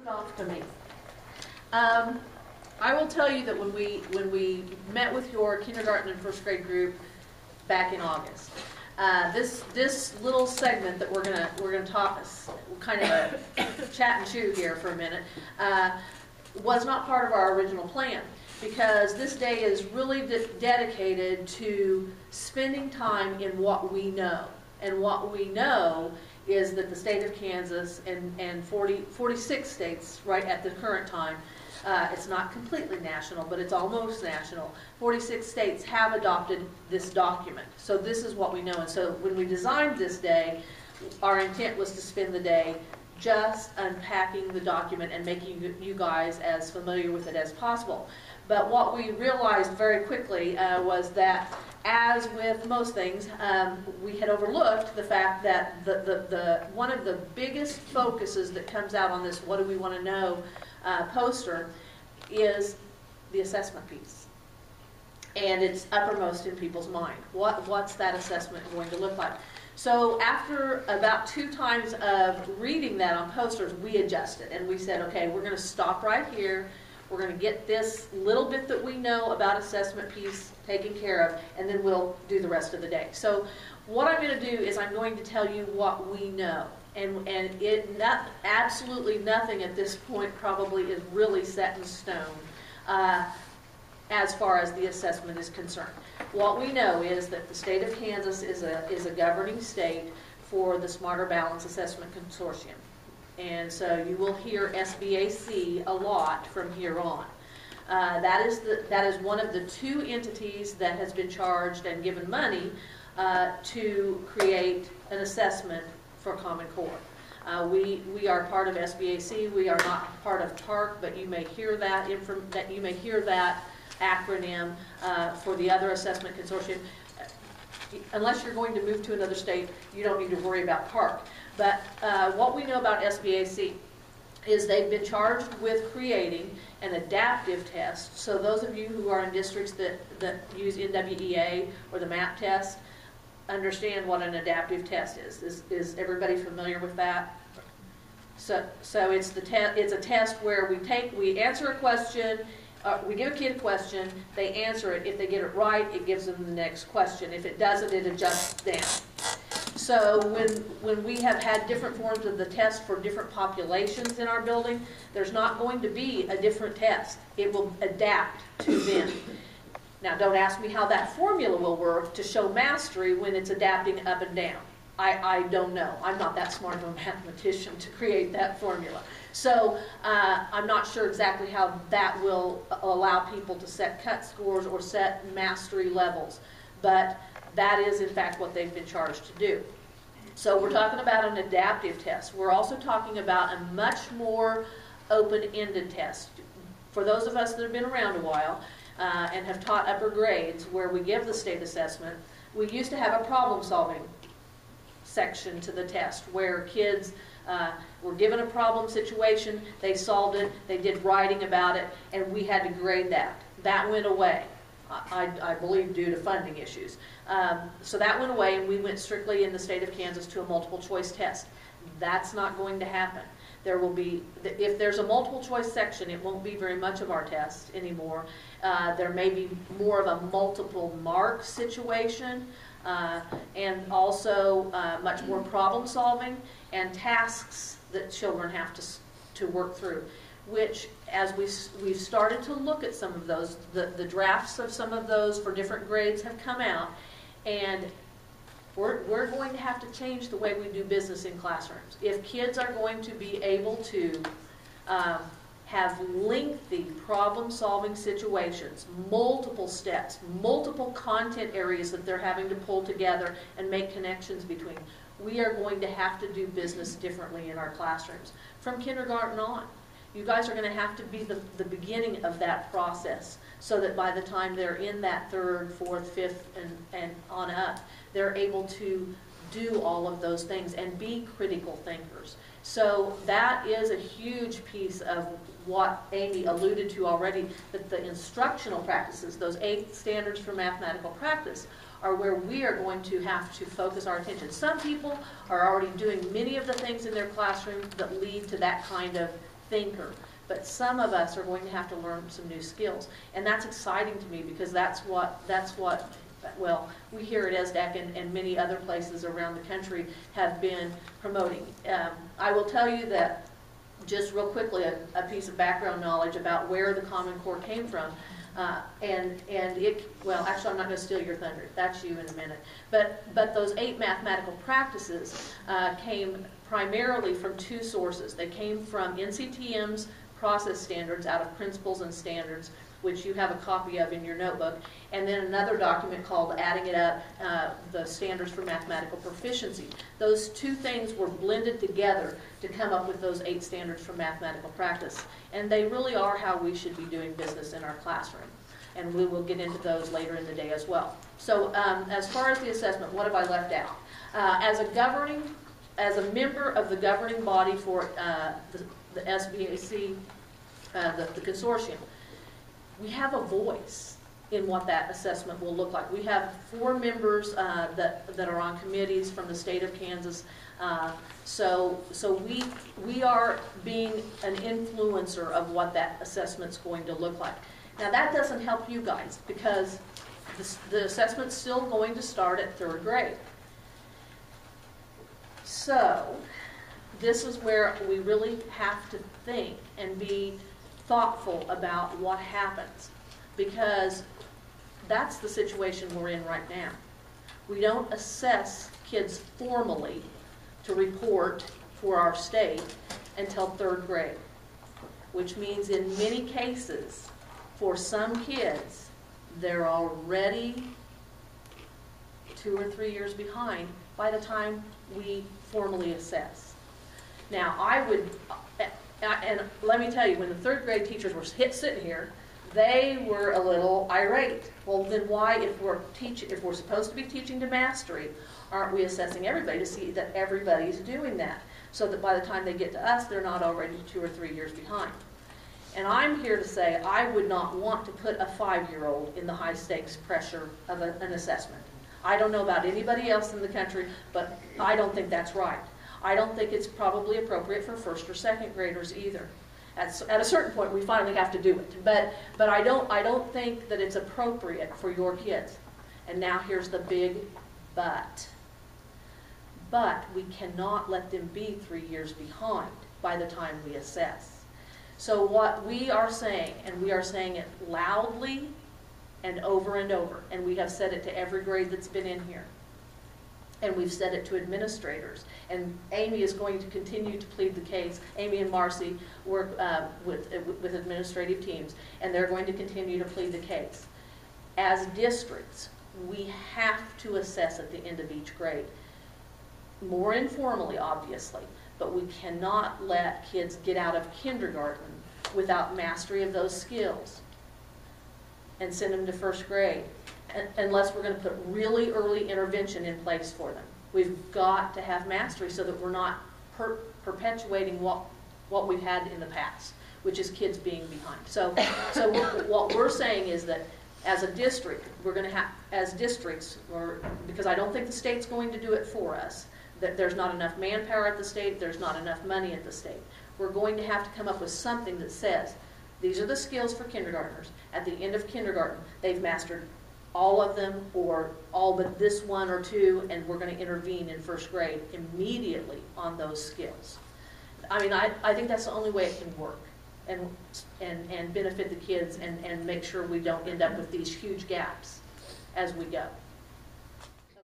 off to me. I will tell you that when we met with your kindergarten and first grade group back in August, this little segment that we're gonna talk, kind of a chat and chew here for a minute, was not part of our original plan, because this day is really dedicated to spending time in what we know. And what we know is that the state of Kansas and 46 states right at the current time, it's not completely national, but it's almost national, 46 states have adopted this document. So this is what we know. And so when we designed this day, our intent was to spend the day just unpacking the document and making you guys as familiar with it as possible. But what we realized very quickly was that, as with most things, we had overlooked the fact that one of the biggest focuses that comes out on this "What do we want to know" poster is the assessment piece. And it's uppermost in people's mind. What's that assessment going to look like? So after about 2 times of reading that on posters, we adjusted and we said, okay, we're going to stop right here. We're going to get this little bit that we know about assessment piece taken care of, and then we'll do the rest of the day. So what I'm going to do is I'm going to tell you what we know. And absolutely nothing at this point probably is really set in stone as far as the assessment is concerned. What we know is that the state of Kansas is a governing state for the Smarter Balance Assessment Consortium. And so you will hear SBAC a lot from here on. That is one of the 2 entities that has been charged and given money to create an assessment for Common Core. We are part of SBAC. We are not part of TARC, but you may hear that acronym for the other assessment consortium. Unless you're going to move to another state, you don't need to worry about TARC. But what we know about SBAC is they've been charged with creating an adaptive test. So those of you who are in districts that use NWEA or the MAP test understand what an adaptive test is. Is everybody familiar with that? So it's it's a test where we answer a question. We give a kid a question, they answer it. If they get it right, it gives them the next question. If it doesn't, it adjusts down. So when we have had different forms of the test for different populations in our building, there's not going to be a different test. It will adapt to them. Now, don't ask me how that formula will work to show mastery when it's adapting up and down. I don't know. I'm not that smart of a mathematician to create that formula. So I'm not sure exactly how that will allow people to set cut scores or set mastery levels. But that is, in fact, what they've been charged to do. So we're talking about an adaptive test. We're also talking about a much more open-ended test. For those of us that have been around a while and have taught upper grades where we give the state assessment, we used to have a problem-solving section to the test where kids were given a problem situation, they solved it, they did writing about it, and we had to grade that. That went away, I believe due to funding issues. So that went away, and we went strictly in the state of Kansas to a multiple choice test. That's not going to happen. There will be, if there's a multiple choice section, it won't be very much of our test anymore. There may be more of a multiple mark situation, and also much more problem solving and tasks that children have to work through, which, as we've started to look at some of those, the drafts of some of those for different grades have come out, and we're going to have to change the way we do business in classrooms. If kids are going to be able to have lengthy problem-solving situations, multiple steps, multiple content areas that they're having to pull together and make connections between, we are going to have to do business differently in our classrooms from kindergarten on. You guys are going to have to be the beginning of that process so that by the time they're in that 3rd, 4th, 5th, and on up, they're able to do all of those things and be critical thinkers. So that is a huge piece of what Amy alluded to already, that the instructional practices, those 8 standards for mathematical practice, are where we are going to have to focus our attention. Some people are already doing many of the things in their classroom that lead to that kind of thinker. But some of us are going to have to learn some new skills. And that's exciting to me because that's what well, we here at ESDAC and many other places around the country have been promoting. I will tell you that, just real quickly, a piece of background knowledge about where the Common Core came from. Well, actually, I'm not going to steal your thunder. That's you in a minute. But those 8 mathematical practices came primarily from 2 sources. They came from NCTM's process standards out of Principles and Standards, which you have a copy of in your notebook, and then another document called Adding It Up, the Standards for Mathematical Proficiency. Those 2 things were blended together to come up with those 8 standards for mathematical practice. And they really are how we should be doing business in our classroom. And we will get into those later in the day as well. So as far as the assessment, what have I left out? As a member of the governing body for the SBAC, the consortium, we have a voice in what that assessment will look like. We have 4 members that are on committees from the state of Kansas. So we are being an influencer of what that assessment's going to look like. Now that doesn't help you guys because the assessment's still going to start at 3rd grade. So this is where we really have to think and be thoughtful about what happens, because that's the situation we're in right now. We don't assess kids formally to report for our state until 3rd grade, which means in many cases, for some kids, they're already 2 or 3 years behind by the time we formally assess. Now, and let me tell you, when the 3rd grade teachers were sitting here, they were a little irate. Well, then why, if we're supposed to be teaching to mastery, aren't we assessing everybody to see that everybody's doing that, so that by the time they get to us, they're not already 2 or 3 years behind? And I'm here to say I would not want to put a 5-year-old in the high-stakes pressure of an assessment. I don't know about anybody else in the country, but I don't think that's right. I don't think it's probably appropriate for 1st or 2nd graders either. At a certain point, we finally have to do it. But I don't think that it's appropriate for your kids. And now here's the big but. But we cannot let them be 3 years behind by the time we assess. So what we are saying, and we are saying it loudly and over, and we have said it to every grade that's been in here. And we've said it to administrators. And Amy is going to continue to plead the case. Amy and Marcy work with administrative teams, and they're going to continue to plead the case. As districts, we have to assess at the end of each grade. More informally, obviously, but we cannot let kids get out of kindergarten without mastery of those skills and send them to 1st grade. Unless we're going to put really early intervention in place for them. We've got to have mastery so that we're not perpetuating what we've had in the past, which is kids being behind. So what we're saying is that as a district, we're going to have, as districts, because I don't think the state's going to do it for us, that there's not enough manpower at the state, there's not enough money at the state. We're going to have to come up with something that says, these are the skills for kindergartners. At the end of kindergarten, they've mastered all of them or all but this 1 or 2, and we're going to intervene in 1st grade immediately on those skills. I mean, I think that's the only way it can work and benefit the kids and make sure we don't end up with these huge gaps as we go.